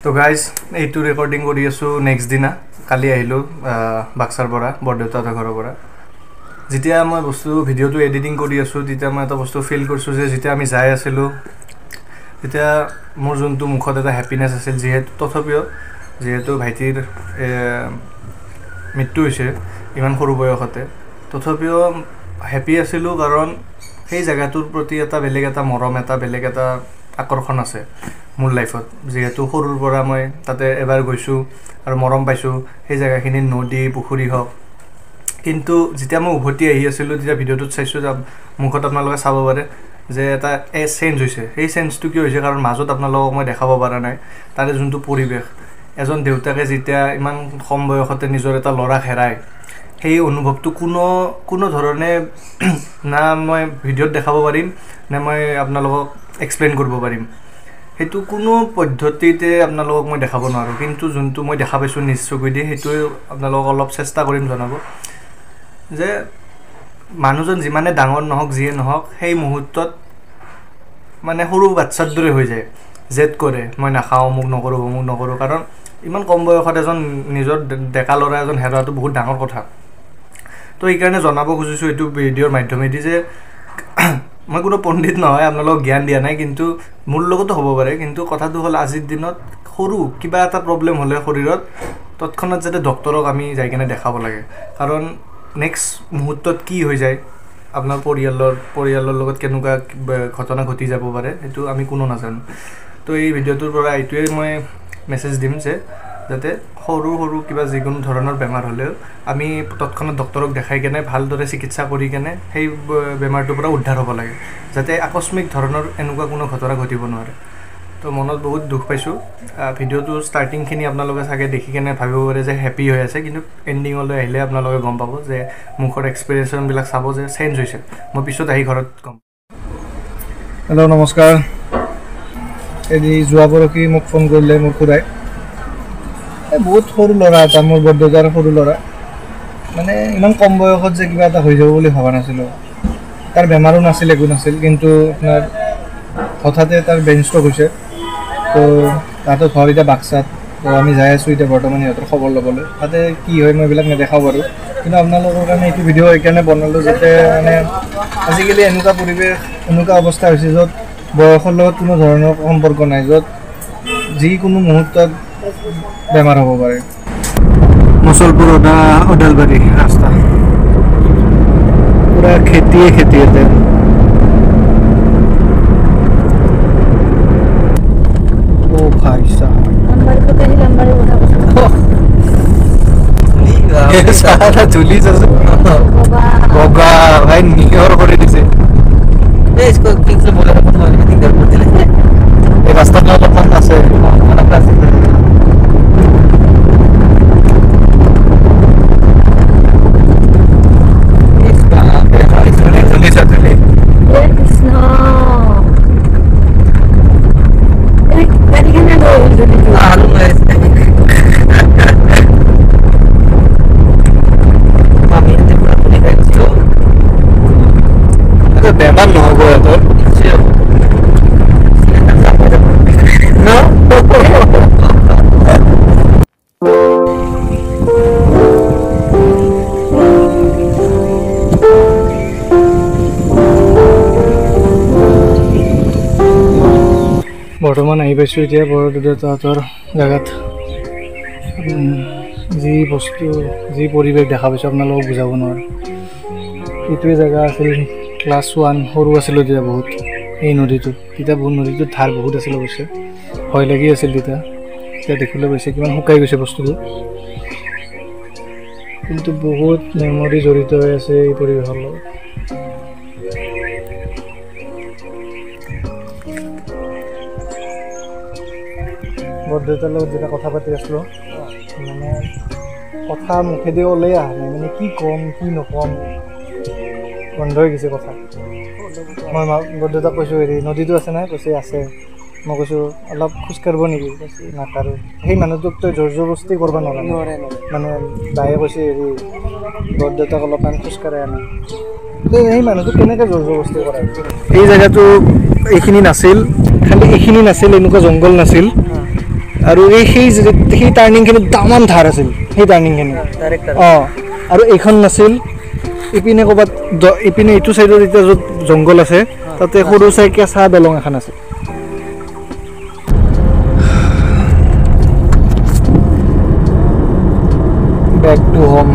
তো গাইজ এইটো ৰেকৰ্ডিং কৰি আছোঁ নেক্সট দিনা কালি আহিলোঁ বাক্সাৰ পৰা বৰদেউতাহঁতৰ ঘৰৰ পৰা যেতিয়া মই ভিডিঅ'টো এডিটিং কৰি আছোঁ তেতিয়া মই এটা বস্তু ফিল কৰিছোঁ যে যেতিয়া আমি যাই আছিলোঁ তেতিয়া মোৰ যোনটো মুখত এটা হেপিনেছ আছিল যিহেতু ভাইটিৰ মৃত্যু হৈছে ইমান সৰু বয়সতে তথাপিও হেপি আছিলোঁ কাৰণ সেই জেগাটোৰ প্ৰতি এটা বেলেগ এটা মৰম এটা বেলেগ এটা আকৰ্ষণ আছে মোৰ লাইফত যেহেতু সৰুৰ পৰা মই তাতে এবাৰ গৈছোঁ আৰু মৰম পাইছোঁ সেই জেগাখিনি নদী পুখুৰী হওক কিন্তু যেতিয়া মই উভতি আহি আছিলোঁ তেতিয়া ভিডিঅ'টোত চাইছোঁ যে মুখত আপোনালোকে চাব পাৰে যে এটা চেঞ্জ হৈছে সেই চেঞ্জটো কিয় হৈছে কাৰণ মাজত আপোনালোকক মই দেখাব পৰা নাই তাৰে যোনটো পৰিৱেশ এজন দেউতাকে যেতিয়া ইমান কম বয়সতে নিজৰ এটা ল'ৰাক হেৰায় সেই অনুভৱটো কোনো ধৰণে না মই ভিডিঅ'ত দেখাব পাৰিম নে মই আপোনালোকক এক্সপ্লেইন কৰিব পাৰিম সেইটো কোনো পদ্ধতিতে আপোনালোকক মই দেখাব নোৱাৰোঁ কিন্তু যোনটো মই দেখা পাইছোঁ নিজ চকুদি সেইটো আপোনালোকক অলপ চেষ্টা কৰিম জনাব যে মানুহজন যিমানে ডাঙৰ নহওক যিয়ে নহওক সেই মুহূৰ্তত মানে সৰু বাচ্চাৰ দৰে হৈ যায় জেদ কৰে মই নাখাওঁ অমুক নকৰোঁ কাৰণ ইমান কম বয়সত এজন নিজৰ ডেকা ল'ৰা এজন হেৰুৱাটো বহুত ডাঙৰ কথা তো এইকাৰণে জনাব খুজিছোঁ এইটো ভিডিঅ'ৰ মাধ্যমেদি যে মই কোনো পণ্ডিত নহয় আপোনালোকক জ্ঞান দিয়া নাই কিন্তু মোৰ লগতো হ'ব পাৰে কিন্তু কথাটো হ'ল আজিৰ দিনত সৰু কিবা এটা প্ৰব্লেম হ'লে শৰীৰত তৎক্ষণাত যাতে ডক্তৰক আমি যাই কিনে দেখাব লাগে কাৰণ নেক্সট মুহূৰ্তত কি হৈ যায় আপোনাৰ পৰিয়ালৰ লগত কেনেকুৱা ঘটনা ঘটি যাব পাৰে সেইটো আমি কোনো নাজানো তো এই ভিডিঅ'টোৰ পৰা এইটোৱে মই মেছেজ দিম যে যাতে সৰু কিবা যিকোনো ধৰণৰ বেমাৰ হ'লেও আমি তৎক্ষণাত ডক্তৰক দেখাই কেনে ভালদৰে চিকিৎসা কৰি কেনে সেই বেমাৰটোৰ পৰা উদ্ধাৰ হ'ব লাগে যাতে আকস্মিক ধৰণৰ এনেকুৱা কোনো ঘটনা ঘটিব নোৱাৰে তো মনত বহুত দুখ পাইছোঁ ভিডিঅ'টো ষ্টাৰ্টিংখিনি আপোনালোকে চাগে দেখি কেনে ভাবিব পাৰে যে হেপী হৈ আছে কিন্তু এণ্ডিঙলৈ আহিলে আপোনালোকে গম পাব যে মুখৰ এক্সপ্ৰেশ্যনবিলাক চাব যে চেঞ্জ হৈছে মই পিছত আহি ঘৰত কম হেল্ল' নমস্কাৰ এদি যোৱা পৰহি মোক ফোন কৰিলে মোৰ খুৰাই বহুত সৰু ল'ৰা এটা মোৰ বৰদেউতাৰ সৰু ল'ৰা মানে ইমান কম বয়সত যে কিবা এটা হৈ যাব বুলি ভবা নাছিলোঁ তাৰ বেমাৰো নাছিল একো নাছিল কিন্তু আপোনাৰ হঠাতে তাৰ ব্ৰেইন ষ্ট্ৰ'ক হৈছে তো তাহাঁতৰ ঘৰ এতিয়া বাক্সাত তো আমি যাই আছোঁ এতিয়া বৰ্তমান সিহঁতৰ খবৰ ল'বলৈ তাতে কি হয় মই এইবিলাক নেদেখাব পাৰোঁ কিন্তু আপোনালোকৰ কাৰণে এইটো ভিডিঅ' এইকাৰণে বনালোঁ যাতে মানে আজিকালি এনেকুৱা পৰিৱেশ এনেকুৱা অৱস্থা হৈছে য'ত বয়সৰ লগত কোনো ধৰণৰ সম্পৰ্ক নাই য'ত যিকোনো মুহূৰ্তত বেমাৰ হ'ব পাৰে মুছলপুৰ ওদালবাৰী ৰাস্তা পুৰা খেতিয়ে ইয়াতে ও ভাই সাৰা ধুলি বগা ভাই নিয়ৰ কৰি দিছে এই ৰাস্তাটো অলপমান আছে বেমাৰ নহ'ব সিহঁতৰ বৰ্তমান আহি পাইছোঁ এতিয়া বৰদেউতাহঁতৰ জেগাত যি বস্তু যি পৰিৱেশ দেখা পাইছোঁ আপোনালোকক বুজাব নোৱাৰোঁ এইটোৱে জেগা আছিল ক্লাছ 1 সৰু আছিলোঁ তেতিয়া বহুত এই নদীটোত তেতিয়া নদীটোত ধাৰ বহুত আছিল অৱশ্যে ভয় লাগি আছিল তেতিয়া দেখিবলৈ পাইছে কিমান শুকাই গৈছে বস্তুটো কিন্তু বহুত মেমৰি জড়িত হৈ আছে এই পৰিৱেশৰ লগত বৰদেউতাৰ লগত যেতিয়া কথা পাতি আছিলোঁ মানে কথা মুখেদি ওলাই অহা নাই মানে কি ক'ম কি নক'ম বন্ধ হৈ গৈছে কথা মই বৰদেউতাক কৈছোঁ হেৰি নদীটো আছে নাই কৈছে আছে মই কৈছোঁ অলপ খোজকাঢ়িব নেকি কৈছে নাকাঢ়োঁ সেই মানুহটোক তই জোৰ জবৰদস্তি কৰিব নোৱাৰে মানে বায়ে কৈছে হেৰি বৰদেউতাক অলপমান খোজকাঢ়াই আনে সেই মানুহটো কেনেকৈ জোৰ জবৰদস্তি কৰে এই জেগাটো এইখিনি নাছিল খালি এইখিনি নাছিল এনেকুৱা জংঘল নাছিল আৰু সেই টাৰ্ণিংখিনি তামান ধাৰ আছিল সেই টাৰ্ণিংখিনি অঁ আৰু এইখন নাছিল ইপিনে ক'ৰবাত ইপিনে এইটো চাইডত এতিয়া য'ত জংঘল আছে তাতে সৰু চাই কেঁচা দলং এখন আছে বেক টু হোম